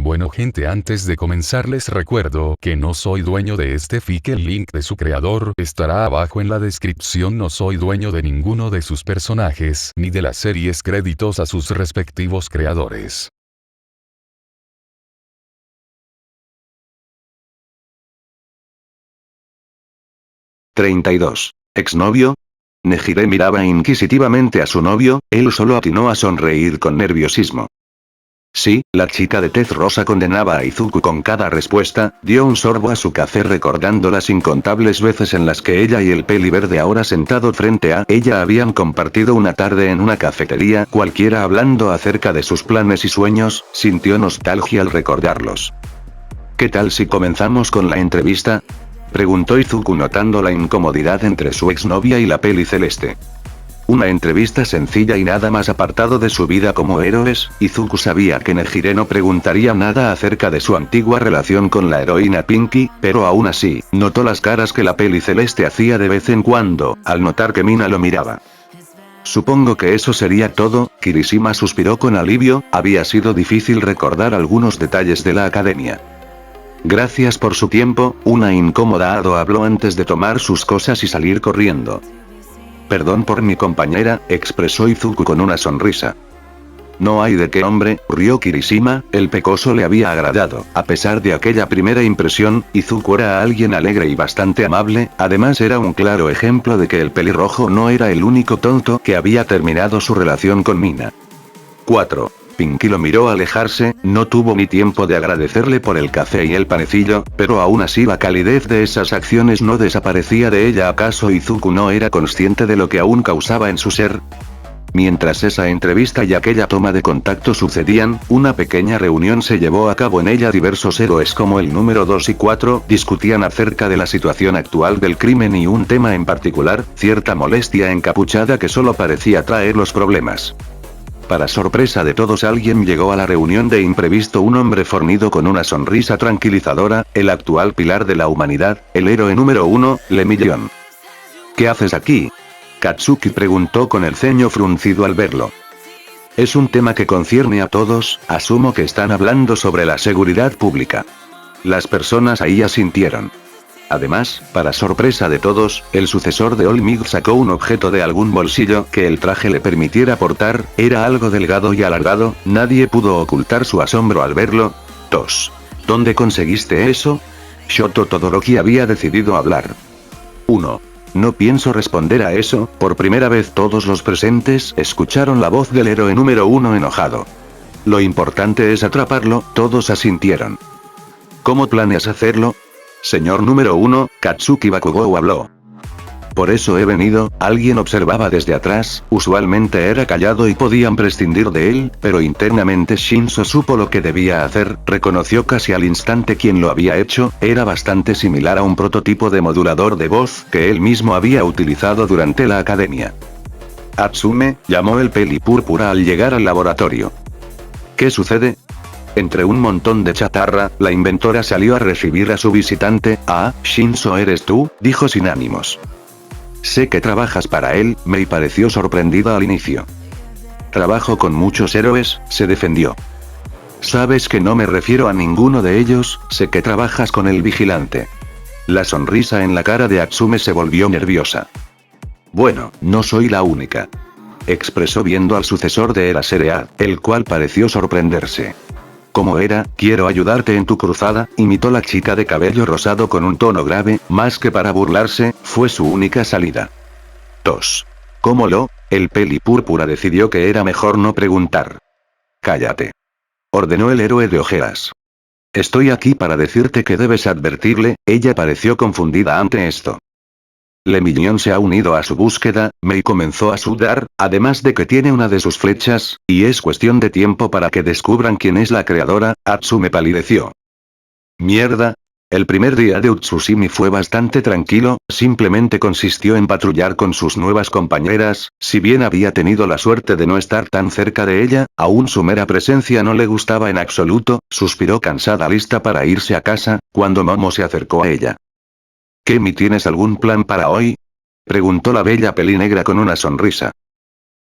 Bueno gente, antes de comenzar les recuerdo que no soy dueño de este fic, el link de su creador estará abajo en la descripción. No soy dueño de ninguno de sus personajes, ni de las series. Créditos a sus respectivos creadores. (32) ¿Exnovio? Nejire miraba inquisitivamente a su novio, él solo atinó a sonreír con nerviosismo. Sí, la chica de tez rosa condenaba a Izuku con cada respuesta, dio un sorbo a su café recordando las incontables veces en las que ella y el peli verde ahora sentado frente a ella habían compartido una tarde en una cafetería cualquiera hablando acerca de sus planes y sueños, sintió nostalgia al recordarlos. ¿Qué tal si comenzamos con la entrevista?, preguntó Izuku notando la incomodidad entre su exnovia y la peli celeste. Una entrevista sencilla y nada más apartado de su vida como héroes. Izuku sabía que Nejire no preguntaría nada acerca de su antigua relación con la heroína Pinky, pero aún así, notó las caras que la peli celeste hacía de vez en cuando, al notar que Mina lo miraba. Supongo que eso sería todo. Kirishima suspiró con alivio, había sido difícil recordar algunos detalles de la academia. Gracias por su tiempo. Una incómoda Ado habló antes de tomar sus cosas y salir corriendo. Perdón por mi compañera, expresó Izuku con una sonrisa. No hay de qué, hombre, rió Kirishima, el pecoso le había agradado. A pesar de aquella primera impresión, Izuku era alguien alegre y bastante amable, además era un claro ejemplo de que el pelirrojo no era el único tonto que había terminado su relación con Mina. 4. Pinky lo miró alejarse, no tuvo ni tiempo de agradecerle por el café y el panecillo, pero aún así la calidez de esas acciones no desaparecía de ella. ¿Acaso Izuku no era consciente de lo que aún causaba en su ser? Mientras esa entrevista y aquella toma de contacto sucedían, una pequeña reunión se llevó a cabo en ella. Diversos héroes como el número 2 y 4 discutían acerca de la situación actual del crimen y un tema en particular, cierta molestia encapuchada que solo parecía traer los problemas. Para sorpresa de todos, alguien llegó a la reunión de imprevisto, un hombre fornido con una sonrisa tranquilizadora, el actual pilar de la humanidad, el héroe número 1, Lemillion. ¿Qué haces aquí?, Katsuki preguntó con el ceño fruncido al verlo. Es un tema que concierne a todos, asumo que están hablando sobre la seguridad pública. Las personas ahí asintieron. Además, para sorpresa de todos, el sucesor de Olmig sacó un objeto de algún bolsillo que el traje le permitiera portar, era algo delgado y alargado, nadie pudo ocultar su asombro al verlo. 2. ¿Dónde conseguiste eso? Shoto Todoroki había decidido hablar. 1. No pienso responder a eso. Por primera vez todos los presentes escucharon la voz del héroe número 1 enojado. Lo importante es atraparlo, todos asintieron. ¿Cómo planeas hacerlo? Señor número 1, Katsuki Bakugou habló. Por eso he venido. Alguien observaba desde atrás, usualmente era callado y podían prescindir de él, pero internamente Shinzo supo lo que debía hacer, reconoció casi al instante quién lo había hecho, era bastante similar a un prototipo de modulador de voz que él mismo había utilizado durante la academia. Atsume, llamó el peli púrpura al llegar al laboratorio. ¿Qué sucede? Entre un montón de chatarra, la inventora salió a recibir a su visitante. Ah, Shinzo, ¿eres tú?, dijo sin ánimos. Sé que trabajas para él, Mei pareció sorprendida al inicio. Trabajo con muchos héroes, se defendió. Sabes que no me refiero a ninguno de ellos, sé que trabajas con el vigilante. La sonrisa en la cara de Atsume se volvió nerviosa. Bueno, no soy la única. Expresó viendo al sucesor de Era Serea, el cual pareció sorprenderse. ¿Cómo era? Quiero ayudarte en tu cruzada, imitó la chica de cabello rosado con un tono grave, más que para burlarse, fue su única salida. 2. ¿Cómo lo? El peli púrpura decidió que era mejor no preguntar. Cállate. Ordenó el héroe de ojeras. Estoy aquí para decirte que debes advertirle. Ella pareció confundida ante esto. Lemillion se ha unido a su búsqueda, Mei comenzó a sudar, además de que tiene una de sus flechas, y es cuestión de tiempo para que descubran quién es la creadora. Atsume palideció. Mierda. El primer día de Utsushimi fue bastante tranquilo, simplemente consistió en patrullar con sus nuevas compañeras, si bien había tenido la suerte de no estar tan cerca de ella, aún su mera presencia no le gustaba en absoluto, suspiró cansada lista para irse a casa, cuando Momo se acercó a ella. ¿Kemi, tienes algún plan para hoy?, preguntó la bella pelinegra con una sonrisa.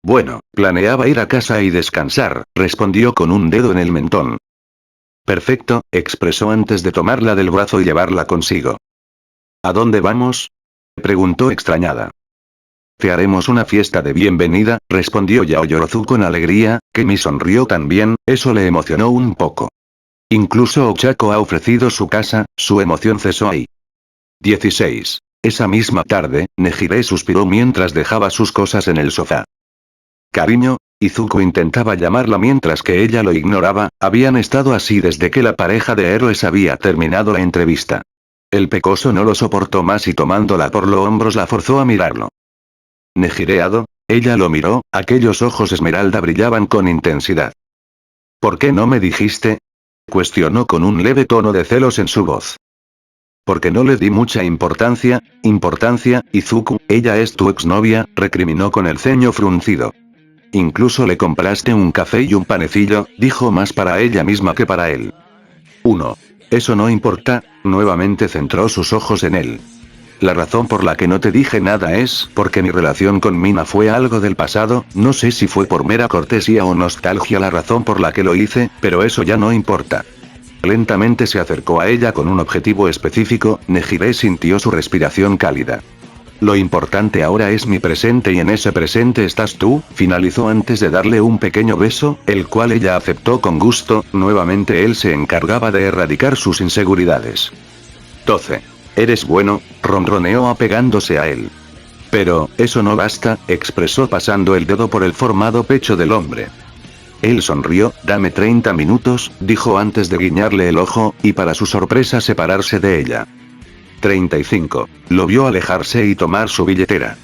Bueno, planeaba ir a casa y descansar, respondió con un dedo en el mentón. Perfecto, expresó antes de tomarla del brazo y llevarla consigo. ¿A dónde vamos? Preguntó extrañada. Te haremos una fiesta de bienvenida, respondió Yaoyorozu con alegría. Kemi sonrió también, eso le emocionó un poco. Incluso Ochako ha ofrecido su casa, su emoción cesó ahí. 16. Esa misma tarde, Nejire suspiró mientras dejaba sus cosas en el sofá. Cariño, Izuku intentaba llamarla mientras que ella lo ignoraba, habían estado así desde que la pareja de héroes había terminado la entrevista. El pecoso no lo soportó más y tomándola por los hombros la forzó a mirarlo. Nejireado, ella lo miró, aquellos ojos esmeralda brillaban con intensidad. ¿Por qué no me dijiste? Cuestionó con un leve tono de celos en su voz. Porque no le di mucha importancia, Izuku, ella es tu exnovia, recriminó con el ceño fruncido. Incluso le compraste un café y un panecillo, dijo más para ella misma que para él. 1. Eso no importa, nuevamente centró sus ojos en él. La razón por la que no te dije nada es porque mi relación con Mina fue algo del pasado, no sé si fue por mera cortesía o nostalgia la razón por la que lo hice, pero eso ya no importa. Lentamente se acercó a ella con un objetivo específico, Nejire sintió su respiración cálida. Lo importante ahora es mi presente y en ese presente estás tú, finalizó antes de darle un pequeño beso, el cual ella aceptó con gusto, nuevamente él se encargaba de erradicar sus inseguridades. 12. Eres bueno, ronroneó apegándose a él. Pero, eso no basta, expresó pasando el dedo por el formado pecho del hombre. Él sonrió, dame 30 minutos, dijo antes de guiñarle el ojo, y para su sorpresa separarse de ella. 35. Lo vio alejarse y tomar su billetera.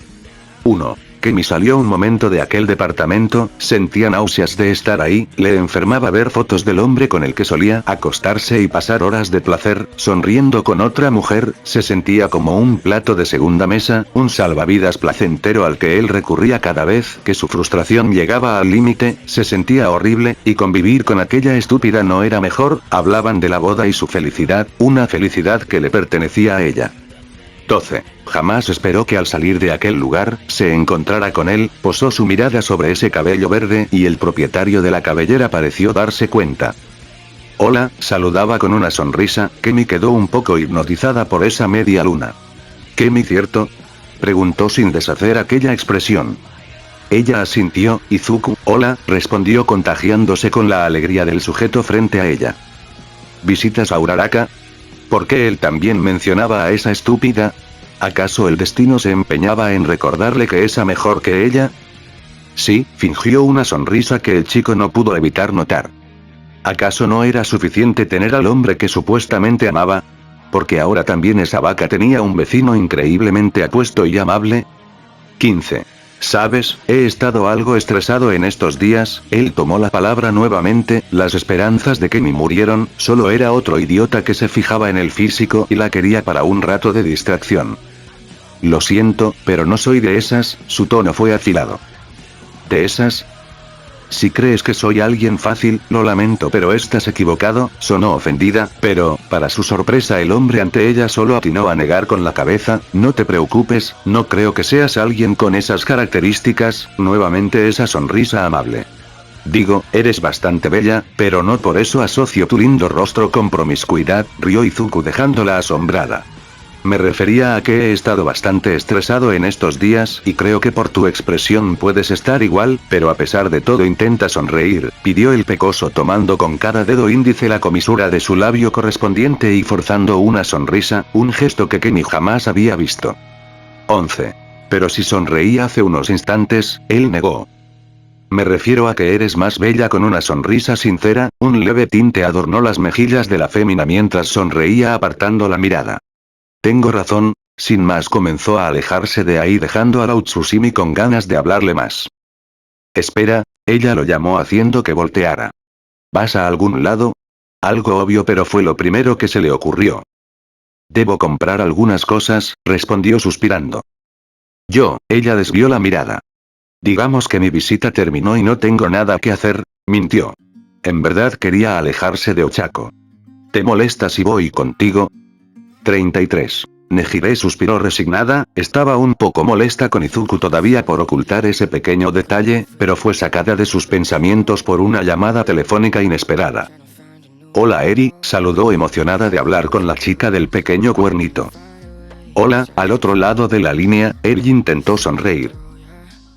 1. Kemi salió un momento de aquel departamento, sentía náuseas de estar ahí, le enfermaba ver fotos del hombre con el que solía acostarse y pasar horas de placer, sonriendo con otra mujer, se sentía como un plato de segunda mesa, un salvavidas placentero al que él recurría cada vez que su frustración llegaba al límite, se sentía horrible, y convivir con aquella estúpida no era mejor, hablaban de la boda y su felicidad, una felicidad que le pertenecía a ella. 12. Jamás esperó que al salir de aquel lugar, se encontrara con él, posó su mirada sobre ese cabello verde y el propietario de la cabellera pareció darse cuenta. Hola, saludaba con una sonrisa, Kemi quedó un poco hipnotizada por esa media luna. ¿Kemi cierto? Preguntó sin deshacer aquella expresión. Ella asintió, Izuku, hola, respondió contagiándose con la alegría del sujeto frente a ella. ¿Visitas a Uraraka? ¿Por qué él también mencionaba a esa estúpida? ¿Acaso el destino se empeñaba en recordarle que es mejor que ella? Sí, fingió una sonrisa que el chico no pudo evitar notar. ¿Acaso no era suficiente tener al hombre que supuestamente amaba? Porque ahora también esa vaca tenía un vecino increíblemente apuesto y amable. 15. Sabes, he estado algo estresado en estos días, él tomó la palabra nuevamente, las esperanzas de Kemi murieron, solo era otro idiota que se fijaba en el físico y la quería para un rato de distracción. Lo siento, pero no soy de esas, su tono fue afilado. ¿De esas? Si crees que soy alguien fácil, lo lamento pero estás equivocado, sonó ofendida, pero, para su sorpresa el hombre ante ella solo atinó a negar con la cabeza, no te preocupes, no creo que seas alguien con esas características, nuevamente esa sonrisa amable. Digo, eres bastante bella, pero no por eso asocio tu lindo rostro con promiscuidad, rió Izuku dejándola asombrada. Me refería a que he estado bastante estresado en estos días y creo que por tu expresión puedes estar igual, pero a pesar de todo intenta sonreír, pidió el pecoso tomando con cada dedo índice la comisura de su labio correspondiente y forzando una sonrisa, un gesto que Kemi jamás había visto. 11. Pero si sonreí hace unos instantes, él negó. Me refiero a que eres más bella con una sonrisa sincera, un leve tinte adornó las mejillas de la fémina mientras sonreía apartando la mirada. Tengo razón, sin más comenzó a alejarse de ahí dejando a la Utsushimi con ganas de hablarle más. Espera, ella lo llamó haciendo que volteara. ¿Vas a algún lado? Algo obvio pero fue lo primero que se le ocurrió. Debo comprar algunas cosas, respondió suspirando. Ella desvió la mirada. Digamos que mi visita terminó y no tengo nada que hacer, mintió. En verdad quería alejarse de Ochako. ¿Te molesta si voy contigo? 33. Nejire suspiró resignada, estaba un poco molesta con Izuku todavía por ocultar ese pequeño detalle, pero fue sacada de sus pensamientos por una llamada telefónica inesperada. Hola Eri, saludó emocionada de hablar con la chica del pequeño cuernito. Hola, al otro lado de la línea, Eri intentó sonreír.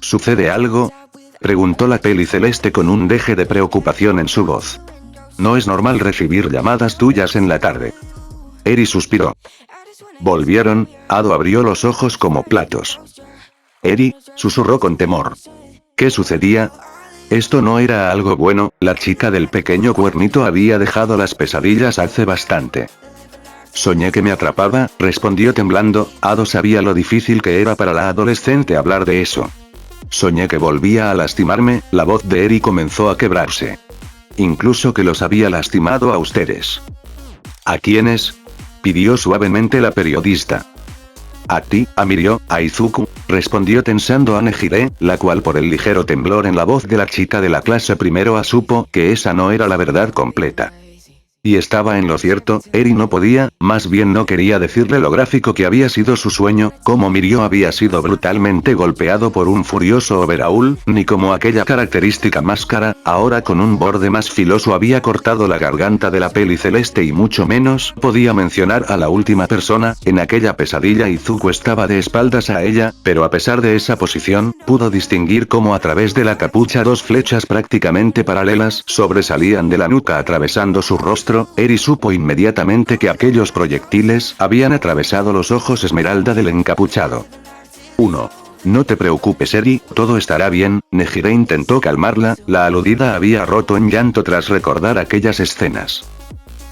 ¿Sucede algo? Preguntó la peli celeste con un deje de preocupación en su voz. No es normal recibir llamadas tuyas en la tarde. Eri suspiró. Volvieron, Ado abrió los ojos como platos. Eri, susurró con temor. ¿Qué sucedía? Esto no era algo bueno, la chica del pequeño cuernito había dejado las pesadillas hace bastante. Soñé que me atrapaba, respondió temblando. Ado sabía lo difícil que era para la adolescente hablar de eso. Soñé que volvía a lastimarme, la voz de Eri comenzó a quebrarse. Incluso que los había lastimado a ustedes. ¿A quiénes? Pidió suavemente la periodista. A ti, a Mirio, a Izuku, respondió tensando a Nejire, la cual por el ligero temblor en la voz de la chica de la clase primero supo que esa no era la verdad completa. Y estaba en lo cierto, Eri no podía, más bien no quería decirle lo gráfico que había sido su sueño, cómo Mirio había sido brutalmente golpeado por un furioso Overaul, ni cómo aquella característica máscara, ahora con un borde más filoso había cortado la garganta de la peli celeste y mucho menos podía mencionar a la última persona. En aquella pesadilla Izuku estaba de espaldas a ella, pero a pesar de esa posición, pudo distinguir cómo a través de la capucha dos flechas prácticamente paralelas sobresalían de la nuca atravesando su rostro. Eri supo inmediatamente que aquellos proyectiles habían atravesado los ojos esmeralda del encapuchado. 1. No te preocupes Eri, todo estará bien. Nejire intentó calmarla, la aludida había roto en llanto tras recordar aquellas escenas.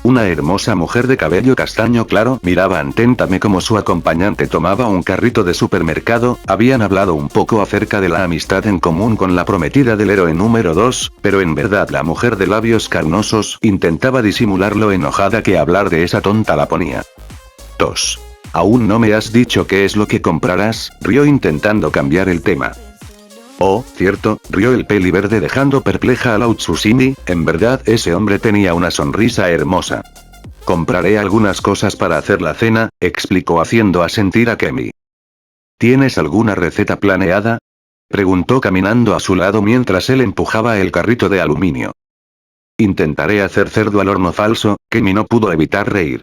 Una hermosa mujer de cabello castaño claro miraba atentamente como su acompañante tomaba un carrito de supermercado, habían hablado un poco acerca de la amistad en común con la prometida del héroe número 2, pero en verdad la mujer de labios carnosos intentaba disimular lo enojada que hablar de esa tonta la ponía. 2. Aún no me has dicho qué es lo que comprarás, rió intentando cambiar el tema. Oh, cierto, rió el peli verde dejando perpleja a la Utsusimi, en verdad ese hombre tenía una sonrisa hermosa. Compraré algunas cosas para hacer la cena, explicó haciendo asentir a Kemi. ¿Tienes alguna receta planeada? Preguntó caminando a su lado mientras él empujaba el carrito de aluminio. Intentaré hacer cerdo al horno falso, Kemi no pudo evitar reír.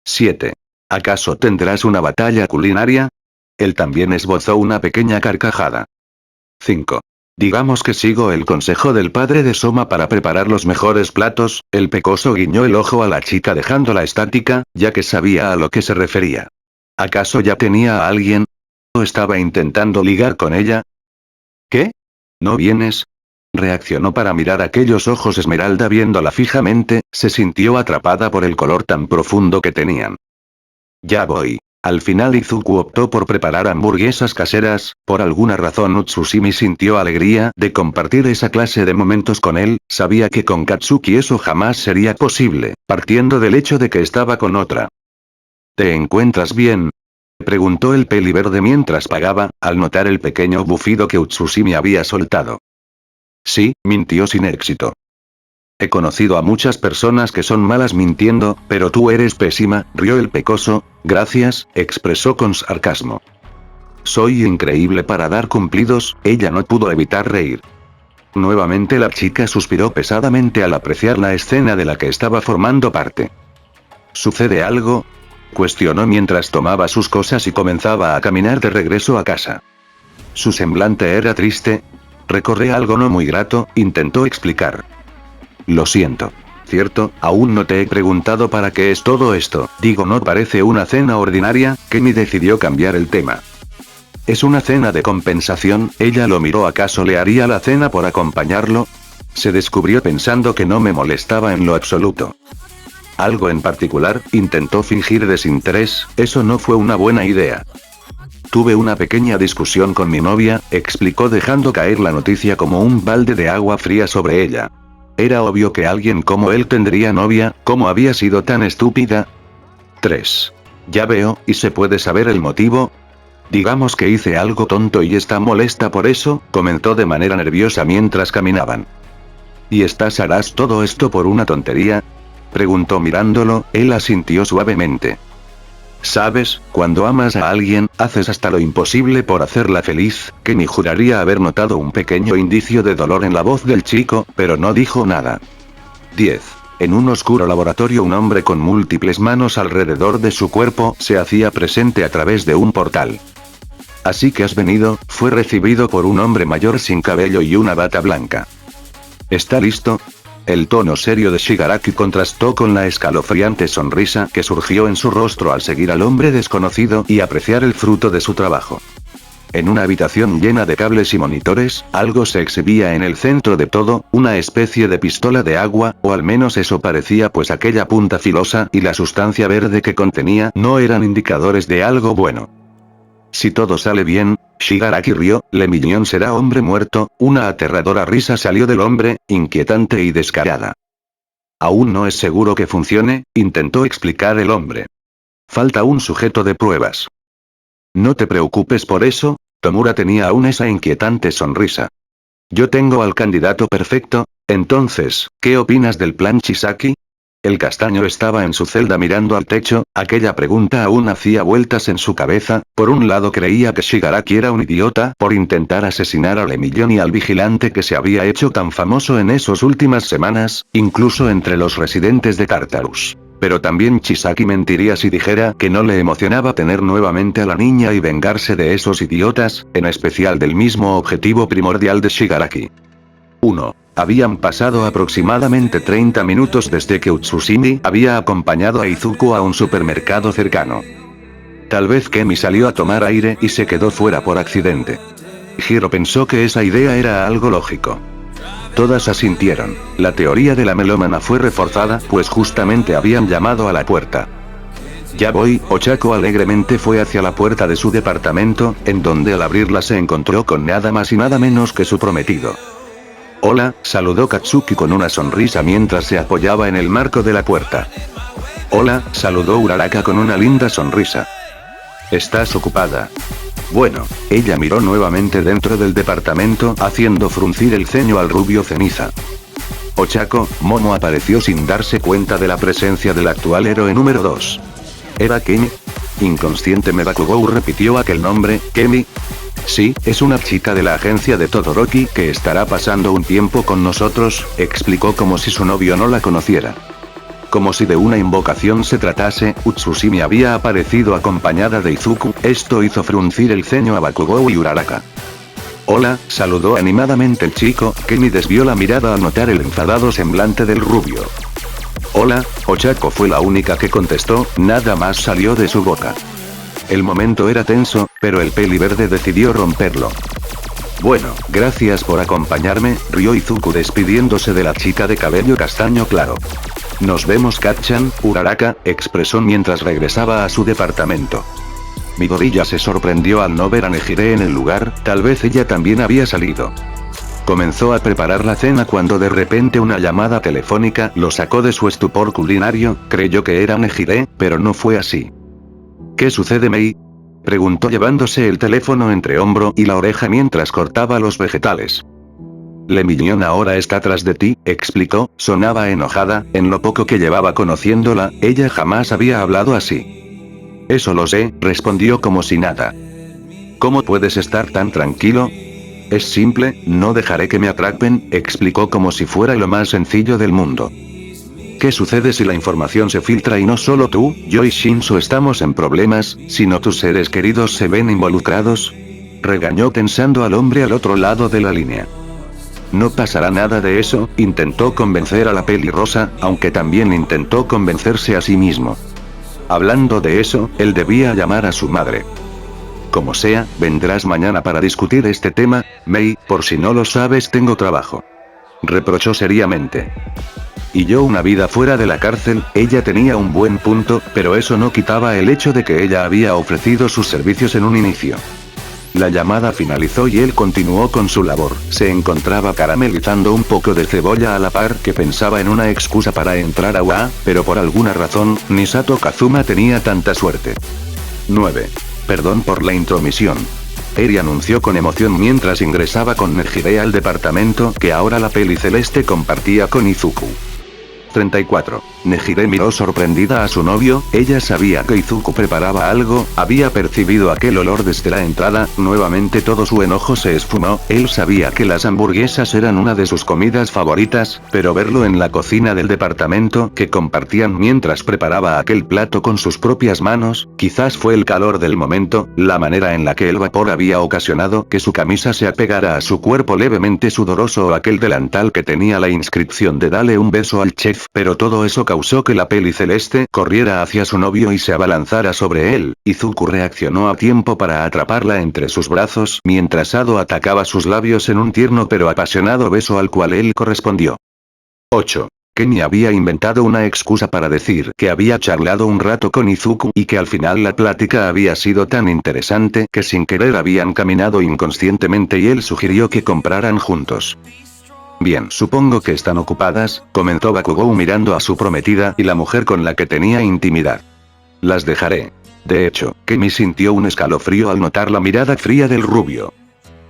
7. ¿Acaso tendrás una batalla culinaria? Él también esbozó una pequeña carcajada. 5. Digamos que sigo el consejo del padre de Soma para preparar los mejores platos. El pecoso guiñó el ojo a la chica dejándola estática, ya que sabía a lo que se refería. ¿Acaso ya tenía a alguien? ¿O estaba intentando ligar con ella? ¿Qué? ¿No vienes? Reaccionó para mirar aquellos ojos esmeralda viéndola fijamente, se sintió atrapada por el color tan profundo que tenían. Ya voy. Al final Izuku optó por preparar hamburguesas caseras, por alguna razón Utsusimi sintió alegría de compartir esa clase de momentos con él, sabía que con Katsuki eso jamás sería posible, partiendo del hecho de que estaba con otra. ¿Te encuentras bien? Preguntó el peli verde mientras pagaba, al notar el pequeño bufido que Utsusimi había soltado. Sí, mintió sin éxito. He conocido a muchas personas que son malas mintiendo, pero tú eres pésima, rió el pecoso. Gracias, expresó con sarcasmo. Soy increíble para dar cumplidos, ella no pudo evitar reír. Nuevamente la chica suspiró pesadamente al apreciar la escena de la que estaba formando parte. ¿Sucede algo? Cuestionó mientras tomaba sus cosas y comenzaba a caminar de regreso a casa. Su semblante era triste. Recordé algo no muy grato, intentó explicar. Lo siento. Cierto, aún no te he preguntado para qué es todo esto. Digo, no parece una cena ordinaria. Kemi decidió cambiar el tema. Es una cena de compensación. Ella lo miró. ¿Acaso le haría la cena por acompañarlo? Se descubrió pensando que no me molestaba en lo absoluto. Algo en particular, intentó fingir desinterés. Eso no fue una buena idea. Tuve una pequeña discusión con mi novia, explicó dejando caer la noticia como un balde de agua fría sobre ella. Era obvio que alguien como él tendría novia, ¿cómo había sido tan estúpida? 3. Ya veo, ¿y se puede saber el motivo? Digamos que hice algo tonto y está molesta por eso, comentó de manera nerviosa mientras caminaban. ¿Y harás todo esto por una tontería? Preguntó mirándolo, él asintió suavemente. Sabes, cuando amas a alguien, haces hasta lo imposible por hacerla feliz. Kenny juraría haber notado un pequeño indicio de dolor en la voz del chico, pero no dijo nada. 10. En un oscuro laboratorio un hombre con múltiples manos alrededor de su cuerpo se hacía presente a través de un portal. Así que has venido, fue recibido por un hombre mayor sin cabello y una bata blanca. ¿Está listo? El tono serio de Shigaraki contrastó con la escalofriante sonrisa que surgió en su rostro al seguir al hombre desconocido y apreciar el fruto de su trabajo. En una habitación llena de cables y monitores, algo se exhibía en el centro de todo, una especie de pistola de agua, o al menos eso parecía, pues aquella punta filosa y la sustancia verde que contenía no eran indicadores de algo bueno. Si todo sale bien, Shigaraki rió, Le Minion será hombre muerto. Una aterradora risa salió del hombre, inquietante y descarada. Aún no es seguro que funcione, intentó explicar el hombre. Falta un sujeto de pruebas. No te preocupes por eso, Tomura tenía aún esa inquietante sonrisa. Yo tengo al candidato perfecto. Entonces, ¿qué opinas del plan Chisaki? El castaño estaba en su celda mirando al techo, aquella pregunta aún hacía vueltas en su cabeza. Por un lado creía que Shigaraki era un idiota por intentar asesinar a Le Minion y al vigilante que se había hecho tan famoso en esas últimas semanas, incluso entre los residentes de Tartarus. Pero también Chisaki mentiría si dijera que no le emocionaba tener nuevamente a la niña y vengarse de esos idiotas, en especial del mismo objetivo primordial de Shigaraki. 1. Habían pasado aproximadamente 30 minutos desde que Utsushimi había acompañado a Izuku a un supermercado cercano. Tal vez Kemi salió a tomar aire y se quedó fuera por accidente. Hiro pensó que esa idea era algo lógico. Todas asintieron. La teoría de la melómana fue reforzada, pues justamente habían llamado a la puerta. Ya voy, Ochako alegremente fue hacia la puerta de su departamento, en donde al abrirla se encontró con nada más y nada menos que su prometido. Hola, saludó Katsuki con una sonrisa mientras se apoyaba en el marco de la puerta. Hola, saludó Uraraka con una linda sonrisa. ¿Estás ocupada? Bueno, ella miró nuevamente dentro del departamento haciendo fruncir el ceño al rubio ceniza. Ochako, Momo apareció sin darse cuenta de la presencia del actual héroe número 2. ¿Era Kemi? Inconsciente Bakugou repitió aquel nombre, Kemi. Sí, es una chica de la agencia de Todoroki que estará pasando un tiempo con nosotros, explicó como si su novio no la conociera. Como si de una invocación se tratase, Utsushimi había aparecido acompañada de Izuku, esto hizo fruncir el ceño a Bakugou y Uraraka. Hola, saludó animadamente el chico, Kemi desvió la mirada al notar el enfadado semblante del rubio. Hola, Ochako fue la única que contestó, nada más salió de su boca. El momento era tenso, pero el peli verde decidió romperlo. Bueno, gracias por acompañarme, rió Izuku despidiéndose de la chica de cabello castaño claro. Nos vemos Katchan, Uraraka, expresó mientras regresaba a su departamento. Midoriya se sorprendió al no ver a Nejire en el lugar, tal vez ella también había salido. Comenzó a preparar la cena cuando de repente una llamada telefónica lo sacó de su estupor culinario, creyó que era Nejire, pero no fue así. ¿Qué sucede, Mei? Preguntó llevándose el teléfono entre hombro y la oreja mientras cortaba los vegetales. Le Minion ahora está tras de ti, explicó, sonaba enojada, en lo poco que llevaba conociéndola, ella jamás había hablado así. Eso lo sé, respondió como si nada. ¿Cómo puedes estar tan tranquilo? Es simple, no dejaré que me atrapen, explicó como si fuera lo más sencillo del mundo. ¿Qué sucede si la información se filtra y no solo tú, yo y Shinzo estamos en problemas, sino tus seres queridos se ven involucrados? Regañó tensando al hombre al otro lado de la línea. No pasará nada de eso, intentó convencer a la pelirrosa, aunque también intentó convencerse a sí mismo. Hablando de eso, él debía llamar a su madre. Como sea, vendrás mañana para discutir este tema, Mei, por si no lo sabes tengo trabajo. Reprochó seriamente. Y yo una vida fuera de la cárcel, ella tenía un buen punto, pero eso no quitaba el hecho de que ella había ofrecido sus servicios en un inicio. La llamada finalizó y él continuó con su labor, se encontraba caramelizando un poco de cebolla a la par que pensaba en una excusa para entrar a UA, pero por alguna razón, Misato Kazuma tenía tanta suerte. 9. Perdón por la intromisión. Eri anunció con emoción mientras ingresaba con Nejire al departamento que ahora la peli celeste compartía con Izuku. 34. Nejire miró sorprendida a su novio, ella sabía que Izuku preparaba algo, había percibido aquel olor desde la entrada, nuevamente todo su enojo se esfumó, él sabía que las hamburguesas eran una de sus comidas favoritas, pero verlo en la cocina del departamento que compartían mientras preparaba aquel plato con sus propias manos, quizás fue el calor del momento, la manera en la que el vapor había ocasionado que su camisa se apegara a su cuerpo levemente sudoroso o aquel delantal que tenía la inscripción de dale un beso al chef, pero todo eso causó que la peli celeste corriera hacia su novio y se abalanzara sobre él. Izuku reaccionó a tiempo para atraparla entre sus brazos mientras Ado atacaba sus labios en un tierno pero apasionado beso al cual él correspondió. 8. Kenny había inventado una excusa para decir que había charlado un rato con Izuku y que al final la plática había sido tan interesante que sin querer habían caminado inconscientemente y él sugirió que compraran juntos. Bien, supongo que están ocupadas, comentó Bakugou mirando a su prometida y la mujer con la que tenía intimidad. Las dejaré. De hecho, Kenny sintió un escalofrío al notar la mirada fría del rubio.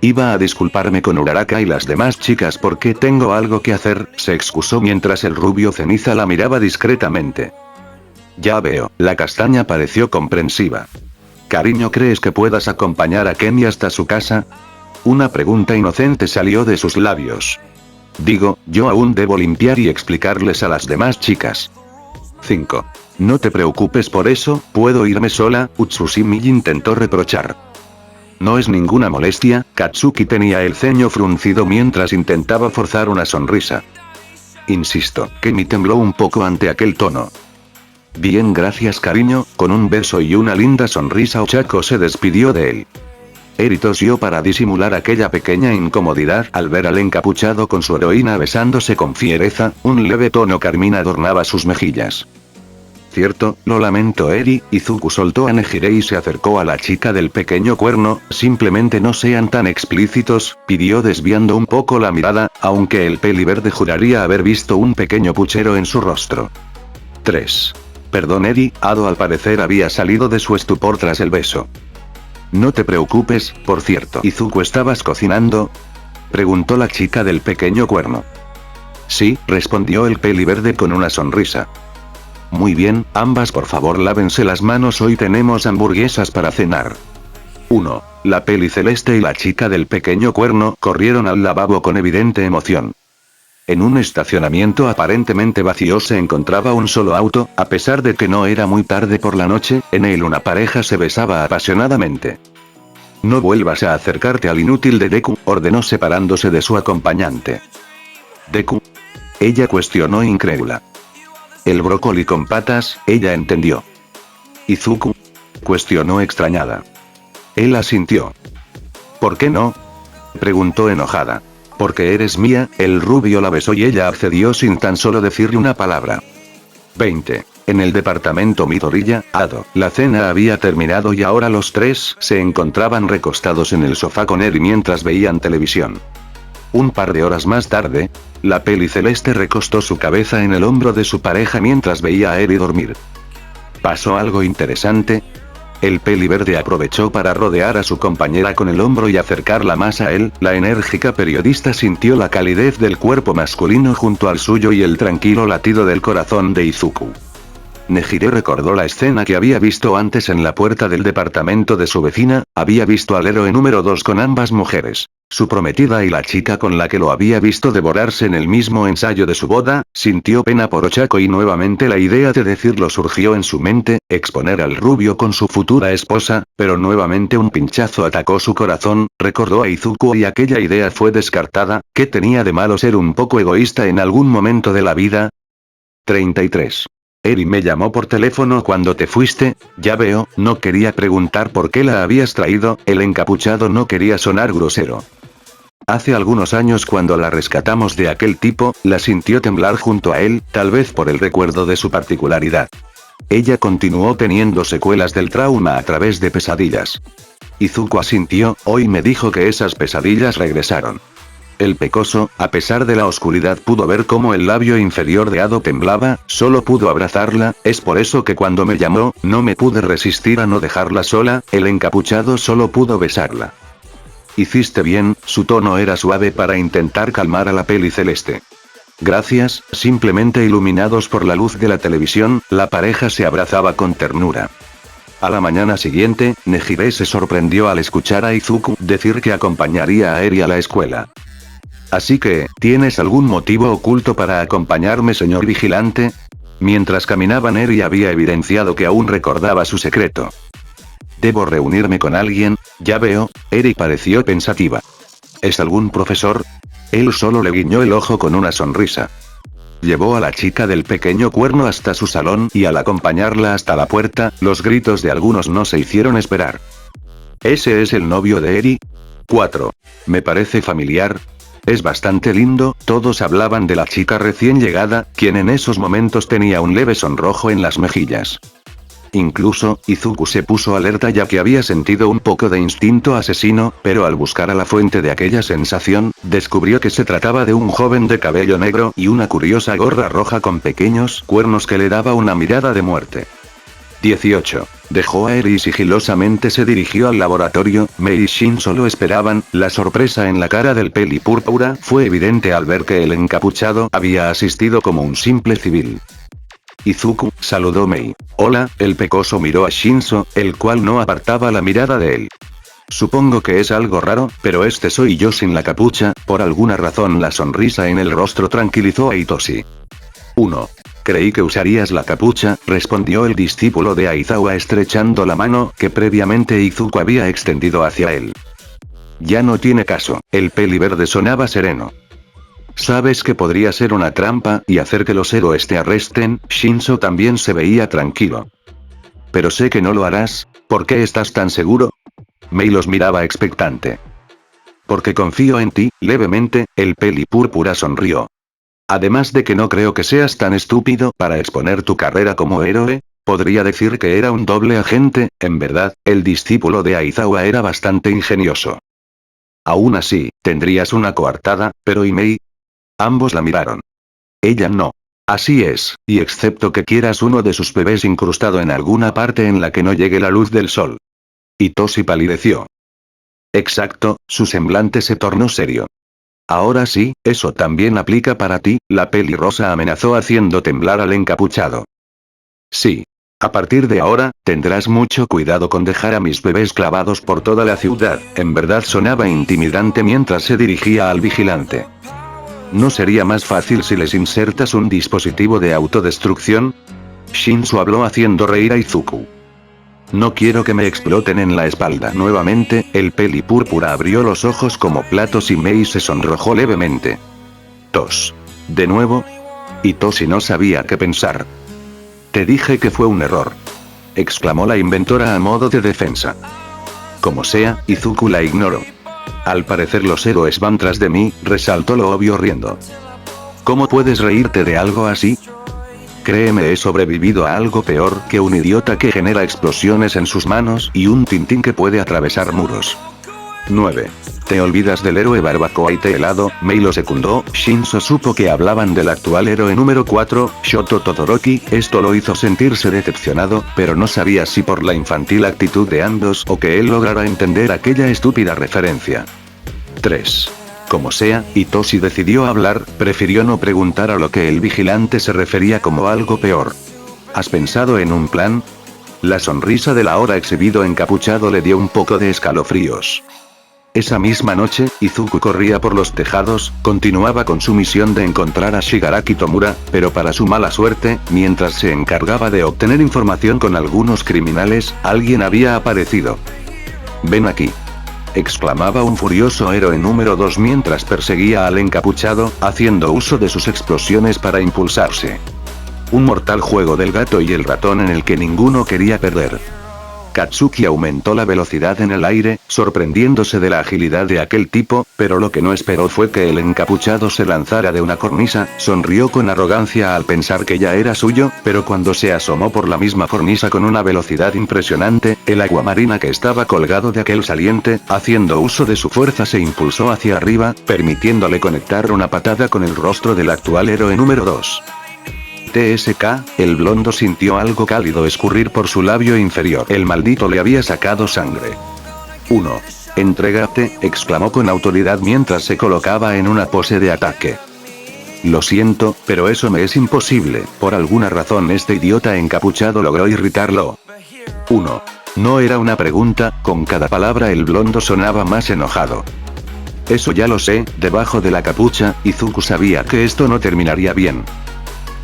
Iba a disculparme con Uraraka y las demás chicas porque tengo algo que hacer, se excusó mientras el rubio ceniza la miraba discretamente. Ya veo, la castaña pareció comprensiva. Cariño, ¿crees que puedas acompañar a Kenny hasta su casa? Una pregunta inocente salió de sus labios. Digo, yo aún debo limpiar y explicarles a las demás chicas. 5. No te preocupes por eso, puedo irme sola, Utsushimi intentó reprochar. No es ninguna molestia, Katsuki tenía el ceño fruncido mientras intentaba forzar una sonrisa. Insisto, Kenny tembló un poco ante aquel tono. Bien, gracias cariño, con un beso y una linda sonrisa Ochako se despidió de él. Eri tosió para disimular aquella pequeña incomodidad al ver al encapuchado con su heroína besándose con fiereza, un leve tono carmín adornaba sus mejillas. Cierto, lo lamento Eri, Izuku soltó a Nejire y se acercó a la chica del pequeño cuerno, simplemente no sean tan explícitos, pidió desviando un poco la mirada, aunque el peliverde juraría haber visto un pequeño puchero en su rostro. 3. Perdón Eri, Ado al parecer había salido de su estupor tras el beso. No te preocupes, por cierto. ¿Izuku estabas cocinando? Preguntó la chica del pequeño cuerno. Sí, respondió el peliverde con una sonrisa. Muy bien, ambas por favor lávense las manos, hoy tenemos hamburguesas para cenar. 1. La peli celeste y la chica del pequeño cuerno corrieron al lavabo con evidente emoción. En un estacionamiento aparentemente vacío se encontraba un solo auto, a pesar de que no era muy tarde por la noche, en él una pareja se besaba apasionadamente. No vuelvas a acercarte al inútil de Deku, ordenó separándose de su acompañante. ¿Deku? Ella cuestionó incrédula. El brócoli con patas, ella entendió. ¿Izuku? Cuestionó extrañada. Él asintió. ¿Por qué no? Preguntó enojada. Porque eres mía, el rubio la besó y ella accedió sin tan solo decirle una palabra. 20. En el departamento Midoriya, Ado. La cena había terminado y ahora los tres se encontraban recostados en el sofá con Eri mientras veían televisión. Un par de horas más tarde, la peli celeste recostó su cabeza en el hombro de su pareja mientras veía a Eri dormir. ¿Pasó algo interesante? El peliverde aprovechó para rodear a su compañera con el hombro y acercarla más a él, la enérgica periodista sintió la calidez del cuerpo masculino junto al suyo y el tranquilo latido del corazón de Izuku. Nejire recordó la escena que había visto antes en la puerta del departamento de su vecina, había visto al héroe número 2 con ambas mujeres. Su prometida y la chica con la que lo había visto devorarse en el mismo ensayo de su boda, sintió pena por Ochako y nuevamente la idea de decirlo surgió en su mente, exponer al rubio con su futura esposa, pero nuevamente un pinchazo atacó su corazón, recordó a Izuku y aquella idea fue descartada, ¿qué tenía de malo ser un poco egoísta en algún momento de la vida? 33. Eri me llamó por teléfono cuando te fuiste, ya veo, no quería preguntar por qué la habías traído, el encapuchado no quería sonar grosero. Hace algunos años cuando la rescatamos de aquel tipo, la sintió temblar junto a él, tal vez por el recuerdo de su particularidad. Ella continuó teniendo secuelas del trauma a través de pesadillas. Izuku asintió, hoy me dijo que esas pesadillas regresaron. El pecoso, a pesar de la oscuridad pudo ver cómo el labio inferior de Ado temblaba, solo pudo abrazarla, es por eso que cuando me llamó, no me pude resistir a no dejarla sola, el encapuchado solo pudo besarla. Hiciste bien, su tono era suave para intentar calmar a la peli celeste. Gracias, simplemente iluminados por la luz de la televisión, la pareja se abrazaba con ternura. A la mañana siguiente, Nejire se sorprendió al escuchar a Izuku decir que acompañaría a Eri a la escuela. Así que, ¿tienes algún motivo oculto para acompañarme, señor vigilante? Mientras caminaban, Eri había evidenciado que aún recordaba su secreto. Debo reunirme con alguien, ya veo. Eri pareció pensativa. ¿Es algún profesor? Él solo le guiñó el ojo con una sonrisa. Llevó a la chica del pequeño cuerno hasta su salón y al acompañarla hasta la puerta, los gritos de algunos no se hicieron esperar. ¿Ese es el novio de Eri? 4. Me parece familiar. Es bastante lindo. Todos hablaban de la chica recién llegada, quien en esos momentos tenía un leve sonrojo en las mejillas. Incluso, Izuku se puso alerta ya que había sentido un poco de instinto asesino, pero al buscar a la fuente de aquella sensación, descubrió que se trataba de un joven de cabello negro y una curiosa gorra roja con pequeños cuernos que le daba una mirada de muerte. 18. Dejó a Eri y sigilosamente se dirigió al laboratorio. Mei y Shin solo esperaban. La sorpresa en la cara del peli púrpura fue evidente al ver que el encapuchado había asistido como un simple civil. Izuku, saludó Mei. Hola, el pecoso miró a Shinso, el cual no apartaba la mirada de él. Supongo que es algo raro, pero este soy yo sin la capucha. Por alguna razón la sonrisa en el rostro tranquilizó a Hitoshi. 1. Creí que usarías la capucha, respondió el discípulo de Aizawa estrechando la mano que previamente Izuku había extendido hacia él. Ya no tiene caso. El peli verde sonaba sereno. Sabes que podría ser una trampa y hacer que los héroes te arresten. Shinso también se veía tranquilo. Pero sé que no lo harás. ¿Por qué estás tan seguro? Mei los miraba expectante. Porque confío en ti. Levemente, el peli púrpura sonrió. Además de que no creo que seas tan estúpido para exponer tu carrera como héroe. Podría decir que era un doble agente. En verdad, el discípulo de Aizawa era bastante ingenioso. Aún así, tendrías una coartada. Pero ¿y Mei? Ambos la miraron. Ella no. Así es, y excepto que quieras uno de sus bebés incrustado en alguna parte en la que no llegue la luz del sol. Hitoshi palideció. Exacto, su semblante se tornó serio. Ahora sí, eso también aplica para ti. La pelirrosa amenazó haciendo temblar al encapuchado. Sí. A partir de ahora, tendrás mucho cuidado con dejar a mis bebés clavados por toda la ciudad. En verdad sonaba intimidante mientras se dirigía al vigilante. ¿No sería más fácil si les insertas un dispositivo de autodestrucción? Shinso habló haciendo reír a Izuku. No quiero que me exploten en la espalda. Nuevamente, el peli púrpura abrió los ojos como platos y Mei se sonrojó levemente. Tos. ¿De nuevo? Hitoshi no sabía qué pensar. Te dije que fue un error. Exclamó la inventora a modo de defensa. Como sea, Izuku la ignoró. Al parecer los héroes van tras de mí, resaltó lo obvio riendo. ¿Cómo puedes reírte de algo así? Créeme, he sobrevivido a algo peor que un idiota que genera explosiones en sus manos y un tintín que puede atravesar muros. 9. ¿Te olvidas del héroe barbacoa y té helado? Mei lo secundó. Shinso supo que hablaban del actual héroe número 4, Shoto Todoroki. Esto lo hizo sentirse decepcionado, pero no sabía si por la infantil actitud de ambos o que él lograra entender aquella estúpida referencia. 3. Como sea, Hitoshi decidió hablar, prefirió no preguntar a lo que el vigilante se refería como algo peor. ¿Has pensado en un plan? La sonrisa del ahora exhibido encapuchado le dio un poco de escalofríos. Esa misma noche, Izuku corría por los tejados, continuaba con su misión de encontrar a Shigaraki Tomura, pero para su mala suerte, mientras se encargaba de obtener información con algunos criminales, alguien había aparecido. «Ven aquí», exclamaba un furioso héroe número 2 mientras perseguía al encapuchado, haciendo uso de sus explosiones para impulsarse. Un mortal juego del gato y el ratón en el que ninguno quería perder. Katsuki aumentó la velocidad en el aire, sorprendiéndose de la agilidad de aquel tipo, pero lo que no esperó fue que el encapuchado se lanzara de una cornisa. Sonrió con arrogancia al pensar que ya era suyo, pero cuando se asomó por la misma cornisa con una velocidad impresionante, el aguamarina que estaba colgado de aquel saliente, haciendo uso de su fuerza se impulsó hacia arriba, permitiéndole conectar una patada con el rostro del actual héroe número 2. TSK, el blondo sintió algo cálido escurrir por su labio inferior. El maldito le había sacado sangre. 1. Entrégate, exclamó con autoridad mientras se colocaba en una pose de ataque. Lo siento, pero eso me es imposible. Por alguna razón este idiota encapuchado logró irritarlo. 1. No era una pregunta, con cada palabra el blondo sonaba más enojado. Eso ya lo sé, debajo de la capucha, Izuku sabía que esto no terminaría bien.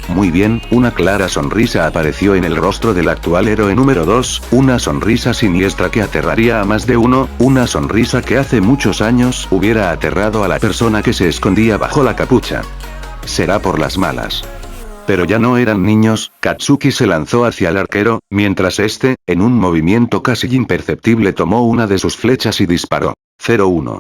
Muy bien, una clara sonrisa apareció en el rostro del actual héroe número 2, una sonrisa siniestra que aterraría a más de uno, una sonrisa que hace muchos años hubiera aterrado a la persona que se escondía bajo la capucha. Será por las malas. Pero ya no eran niños, Katsuki se lanzó hacia el arquero, mientras este, en un movimiento casi imperceptible tomó una de sus flechas y disparó. 01.